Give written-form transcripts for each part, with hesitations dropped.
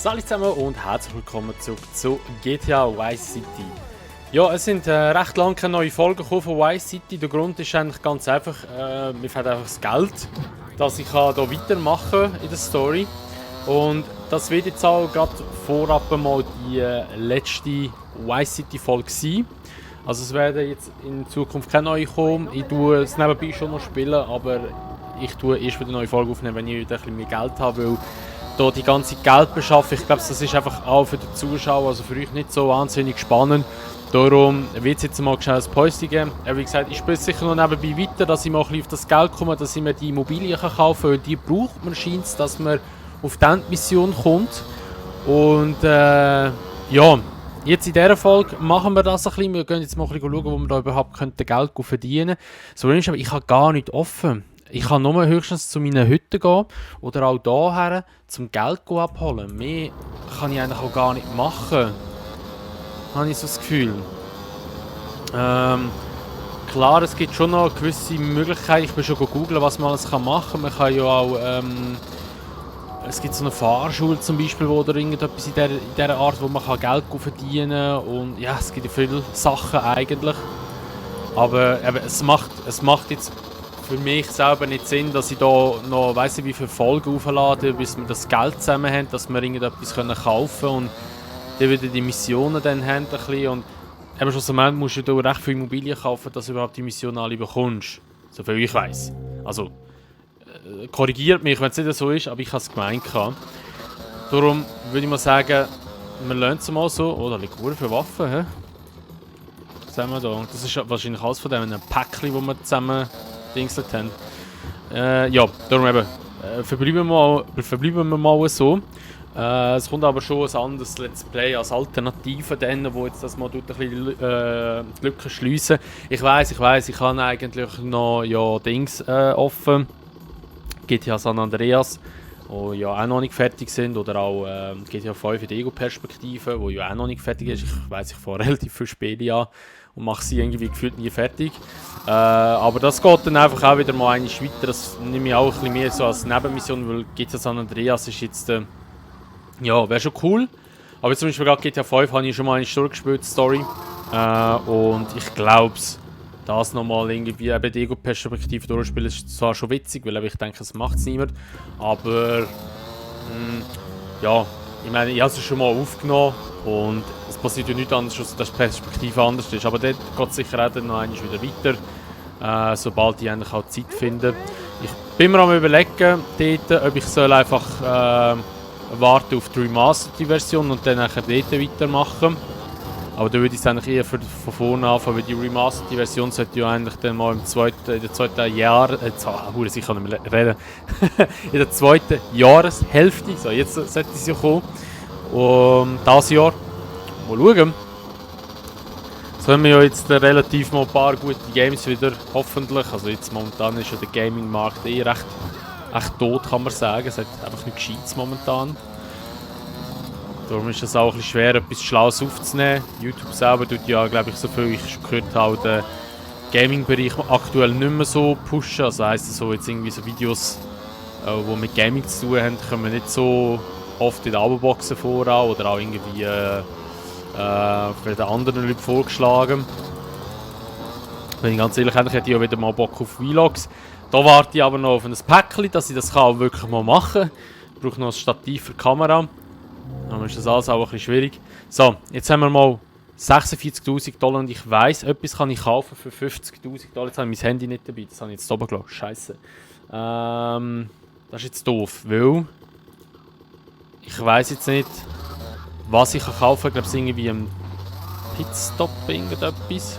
Salut zusammen und herzlich willkommen zurück zu GTA Vice City. Ja, es sind recht lange keine neuen Folgen gekommen von Vice City. Der Grund ist eigentlich ganz einfach, mir fehlt einfach das Geld, dass ich hier weitermachen kann in der Story. Und das wird jetzt auch gerade vorab mal die letzte Vice City Folge sein. Also es werden jetzt in Zukunft keine neue kommen. Ich tue es nebenbei schon noch spielen, aber ich tue erst wieder eine neue Folge aufnehmen, wenn ich wieder ein bisschen mehr Geld habe, weil da die ganze Geldbeschaffung, ich glaube, das ist einfach auch für die Zuschauer, also für euch nicht so wahnsinnig spannend. Darum wird es jetzt mal schnell ein Päuschen geben. Wie gesagt, ich spiele sicher noch nebenbei weiter, dass ich mal ein bisschen auf das Geld komme, dass ich mir die Immobilien kaufen kann, weil die braucht man, scheint es, dass man auf die Mission kommt. Und ja, jetzt in dieser Folge machen wir das ein bisschen. Wir gehen jetzt mal ein bisschen schauen, wo wir da überhaupt Geld verdienen können. So, aber ich habe gar nicht offen. Ich kann nur höchstens zu meinen Hütten gehen oder auch hierher zum Geld abholen. Mehr kann ich eigentlich auch gar nicht machen. Habe ich so das Gefühl. Klar, es gibt schon noch gewisse Möglichkeiten. Ich bin schon googeln, was man alles machen kann. Man kann ja auch... es gibt so eine Fahrschule zum Beispiel, oder irgendetwas in dieser Art, wo man Geld verdienen kann. Und ja, es gibt ja viele Sachen eigentlich. Aber eben, es macht jetzt für mich selber nicht Sinn, dass ich da noch weiss nicht wie viele Folgen auflade, bis wir das Geld zusammen haben, dass wir irgendetwas kaufen können und dann wieder die Missionen dann haben ein bisschen. Und eben schlussendlich musst du da recht viele Immobilien kaufen, dass du überhaupt die Missionen alle bekommst. So viel ich weiss. Also, korrigiert mich, wenn es nicht so ist, aber ich habe es gemeint. Darum würde ich mal sagen, wir lernen es mal so. Oh, da liegt für Waffen, hä? Sehen wir da. Und das ist wahrscheinlich alles von dem Päckchen, das wir zusammen dingselt haben. Ja, darum eben, verbleiben wir mal so. Es kommt aber schon ein anderes Let's Play als Alternative, dann, wo jetzt das mal ein bisschen die Lücken schliessen. Ich weiss, ich habe eigentlich noch Dings offen. GTA San Andreas, die ja auch noch nicht fertig sind, oder auch GTA 5 in der Ego-Perspektive, die ja auch noch nicht fertig ist. Ich weiss, ich fahre relativ viele Spiele an und mache sie irgendwie gefühlt nie fertig. Aber das geht dann einfach auch wieder mal einmal weiter. Das nehme ich auch ein bisschen mehr so als Nebenmission, weil GTA San Andreas ist jetzt, ja, wäre schon cool. Aber zum Beispiel gerade GTA 5 habe ich schon mal eine durchgespielt, Story. Und ich glaube das nochmal irgendwie eben die Ego-Perspektive durchspielen, ist zwar schon witzig, weil ich denke, es macht es niemand. Aber, ja, ich meine, ich habe es schon mal aufgenommen und es passiert ja nichts anderes, als dass die Perspektive anders ist. Aber dort geht es sicher auch dann noch einmal wieder weiter, sobald ich eigentlich auch Zeit finde. Ich bin mir am Überlegen, dort, ob ich soll einfach warten auf die Remastered-Version und dann nachher dort weitermachen. Aber da würde ich es eigentlich eher von vorne anfangen, weil die Remastered-Version sollte ja eigentlich dann mal in der zweiten ich kann nicht mehr reden, in der zweiten Jahreshälfte, so jetzt sollte es ja kommen. Und dieses Jahr, mal schauen. So haben wir ja jetzt relativ mal ein paar gute Games wieder, hoffentlich. Also jetzt momentan ist ja der Gaming-Markt recht tot, kann man sagen. Es hat einfach nicht Gescheites momentan. Darum ist es auch ein bisschen schwer, etwas Schlaues aufzunehmen. YouTube selber tut ja, glaube ich, so viel ich schon gehört habe, den Gaming-Bereich aktuell nicht mehr so pushen. Also heisst so jetzt irgendwie so Videos, die mit Gaming zu tun haben, kommen nicht so oft in den Abo-Boxen vor oder auch irgendwie von den anderen Leuten vorgeschlagen. Wenn ich ganz ehrlich bin, hätte ich ja wieder mal Bock auf Vlogs. Da warte ich aber noch auf ein Päckchen, dass ich das auch wirklich mal machen kann. Ich brauche noch ein Stativ für die Kamera. Dann ist das alles auch ein bisschen schwierig. So, jetzt haben wir mal 46'000 Dollar und ich weiss, etwas kann ich kaufen für 50'000 Dollar. Jetzt habe ich mein Handy nicht dabei, das habe ich jetzt oben gelassen. Scheiße. Das ist jetzt doof, weil ich weiss jetzt nicht, was ich kaufen kann. Ich glaube, es ist irgendwie ein Pitstop, irgendetwas.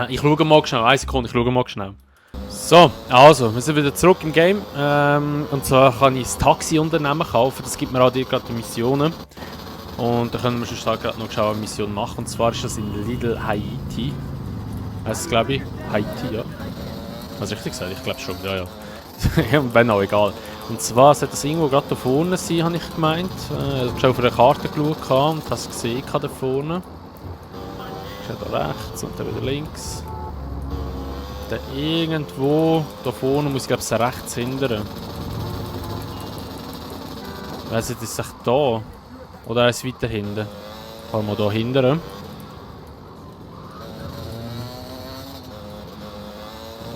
Ich schaue mal schnell, eine Sekunde, ich schaue mal schnell. So, also, wir sind wieder zurück im Game. Und zwar kann ich das Taxi-Unternehmen kaufen, das gibt mir auch dir gerade die Missionen. Und da können wir schon gerade noch eine Mission machen. Und zwar ist das in Little Haiti. Heißt es, glaube ich? Haiti, ja. Hast du richtig gesagt? Ich glaube schon, ja. Ja, und wenn auch egal. Und zwar sollte das irgendwo gerade da vorne sein, habe ich gemeint. Ich habe schon auf der Karte geschaut und habe es gesehen da vorne. Ist ja da rechts und dann wieder links. Da irgendwo da vorne muss ich glaube ich rechts hindern. Weiss nicht, ist es echt da? Oder ist es weiter hinten? Kann man da hinten?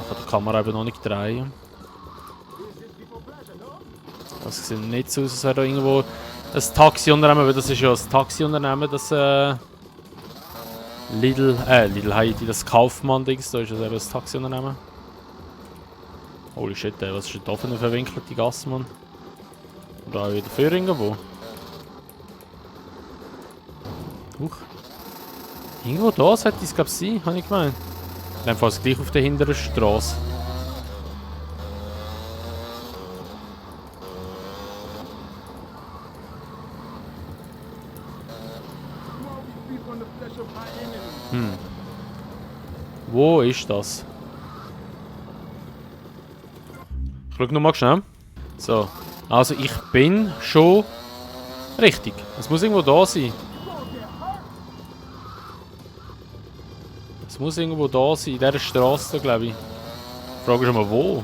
Ich kann die Kamera eben noch nicht drehen. Das sieht nicht so aus, als wäre da irgendwo ein Taxiunternehmen, weil das ist ja ein Taxiunternehmen, das Lidl Heidi, das Kaufmann-Dings, da ist das eben ein Taxiunternehmen. Holy shit, ey, was ist denn da für eine verwinkelte Gasse, Mann? Oder auch wieder für irgendwo. Irgendwo da sollte es, glaube ich, sein, habe ich gemeint. In dem Fall gleich auf der hinteren Straße. Wo ist das? Ich schau nochmal schnell. So. Also ich bin schon richtig. Es muss irgendwo da sein. Es muss irgendwo da sein, in dieser Straße, glaube ich. Die Frage ist mal wo.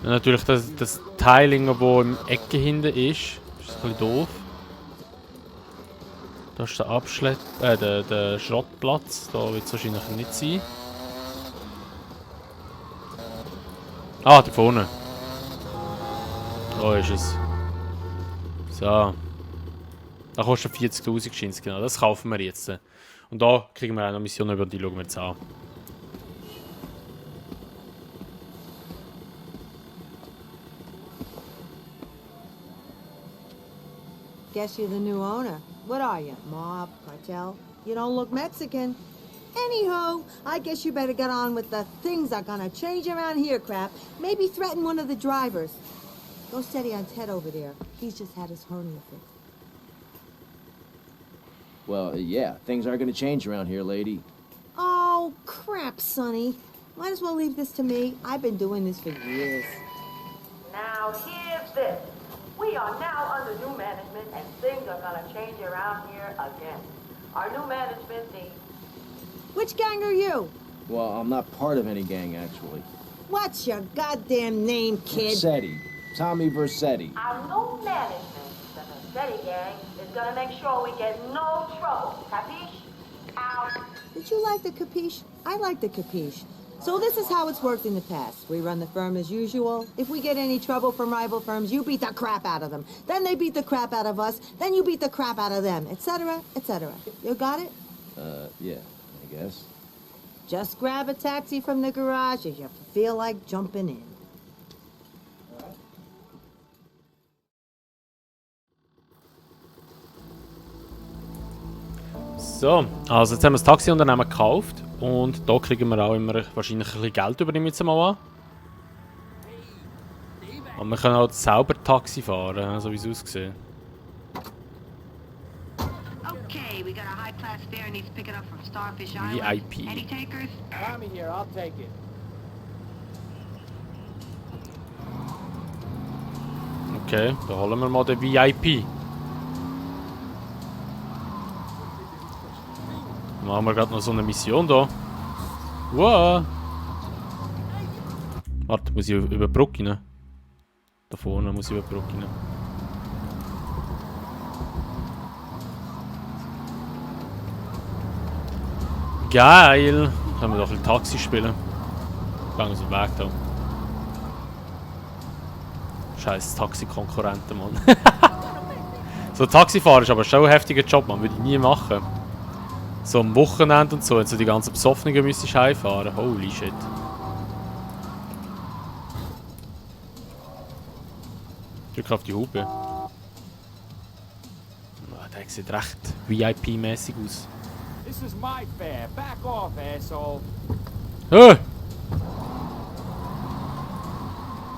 Ja, natürlich das Teil irgendwo im Ecke hinten ist. Das ist ein bisschen doof. Da ist der Schrottplatz. Da wird es wahrscheinlich nicht sein. Ah, da vorne. Da ist es. So. Da kostet 40.000 Schins, genau. Das kaufen wir jetzt. Und da kriegen wir auch noch Missionen über, die schauen wir jetzt an. Guess you're the new owner. What are you, mob, cartel? You don't look Mexican. Anyhow, I guess you better get on with the things are gonna change around here crap. Maybe threaten one of the drivers. Go steady on Ted over there. He's just had his hernia fixed. Well, yeah, things are gonna change around here, lady. Oh, crap, Sonny. Might as well leave this to me. I've been doing this for years. Now here's this. We are now under new management and things are gonna change around here again. Our new management, Which gang are you? Well, I'm not part of any gang, actually. What's your goddamn name, kid? Versetti. Tommy Versetti. our new management, the Versetti gang, is gonna make sure we get no trouble. Capiche? Out. Did you like the capiche? I like the capiche. So this is how it's worked in the past. We run the firm as usual. If we get any trouble from rival firms, you beat the crap out of them. Then they beat the crap out of us. Then you beat the crap out of them, etc., etc. You got it? Yeah, I guess. Just grab a taxi from the garage if you feel like jumping in. So, also jetzt haben wir das Taxiunternehmen gekauft und da kriegen wir auch immer wahrscheinlich ein bisschen Geld über, nehme ich jetzt mal an. Und wir können auch selber Taxi fahren, so wie es aussieht. Okay, we got a high-class fare needs picking up from Starfish Island. VIP. Any takers? Tommy here, I'll take it. Okay, dann holen wir mal den VIP. Dann machen wir gerade noch so eine Mission da. Wow! Warte, muss ich über die Brücke rein? Da vorne muss ich über die Brücke rein. Geil! Können wir doch ein bisschen Taxi spielen. Gehen aus dem Weg da. Scheiß Taxi-Konkurrenten, Mann. So Taxifahren ist aber schon ein heftiger Job, man. Würde ich nie machen. So am Wochenende und so, wenn du die ganzen Besoffenen müsstest heimfahren. Holy shit. Drück auf die Hupe. Ah, der sieht recht VIP-mäßig aus. This is my fare. Back off, asshole. Hey!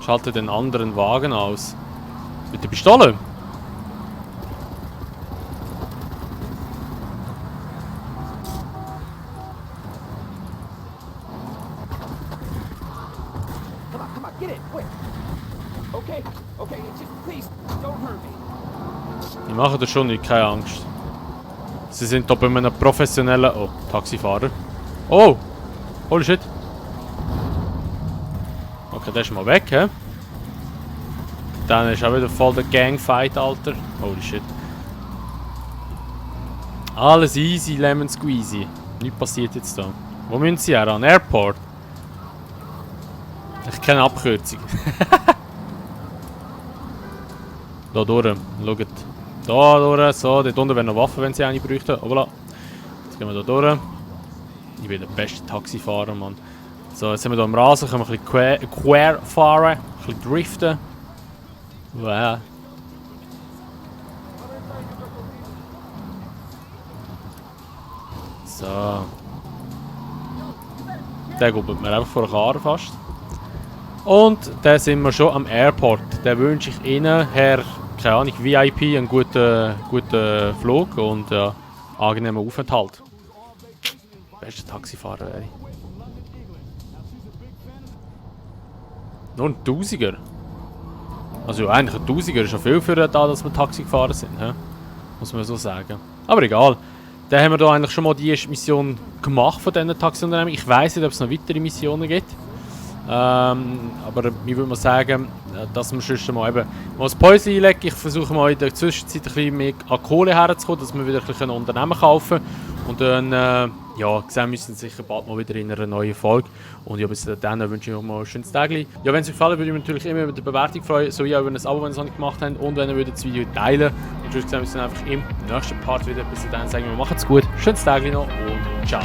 Schalte den anderen Wagen aus. Mit der Pistole? Come on, get it, quick. Okay, just please, don't hurt me. Ich mache das schon nicht, keine Angst. Sie sind hier bei einem professionellen... Oh, Taxifahrer. Oh! Holy shit. Okay, der ist mal weg, hä? Dann ist auch wieder voll der Gangfight, Alter. Holy shit. Alles easy, Lemon Squeezy. Nichts passiert jetzt da. Wo müssen sie her? An Airport? Ich kenne Abkürzung. Da durch. Schaut. Da durch. So, dort unten wären noch Waffen, wenn sie eine bräuchten. Voilà. Jetzt gehen wir da durch. Ich bin der beste Taxifahrer, Mann. So, jetzt sind wir hier am Rasen. Können wir ein bisschen quer fahren. Ein bisschen driften. Wow. So. Der guckt mir einfach vor der Karre fast. Und da sind wir schon am Airport. Da wünsche ich Ihnen, Herr, keine Ahnung, VIP, einen guten Flug und angenehmen Aufenthalt. Bester Taxifahrer, ey. Nur ein Tausiger. Also eigentlich ein Tausiger ist schon viel für da, dass wir Taxi gefahren sind. He? Muss man so sagen. Aber egal. Dann haben wir da eigentlich schon mal die erste Mission gemacht von diesen Taxiunternehmen. Ich weiss nicht, ob es noch weitere Missionen gibt. Aber ich würde mal sagen, dass wir sonst mal eben mal das Päuschen einlegen. Ich versuche mal in der Zwischenzeit ein bisschen mehr an Kohle herzukommen, dass wir wieder ein bisschen Unternehmen kaufen. Und dann, ja, sehen wir uns sicher bald mal wieder in einer neuen Folge. Und ja, bis dann wünsche ich euch mal ein schönes Tag. Ja, wenn es euch gefallen würde ich mich natürlich immer über die Bewertung freuen, sowie auch über ein Abo, wenn ihr es noch nicht gemacht habt. Und wenn ihr das Video teilen würdet. Und sonst sehen wir uns dann einfach im nächsten Part wieder. Bis dann sagen wir, macht's gut, schönes Tag noch und ciao.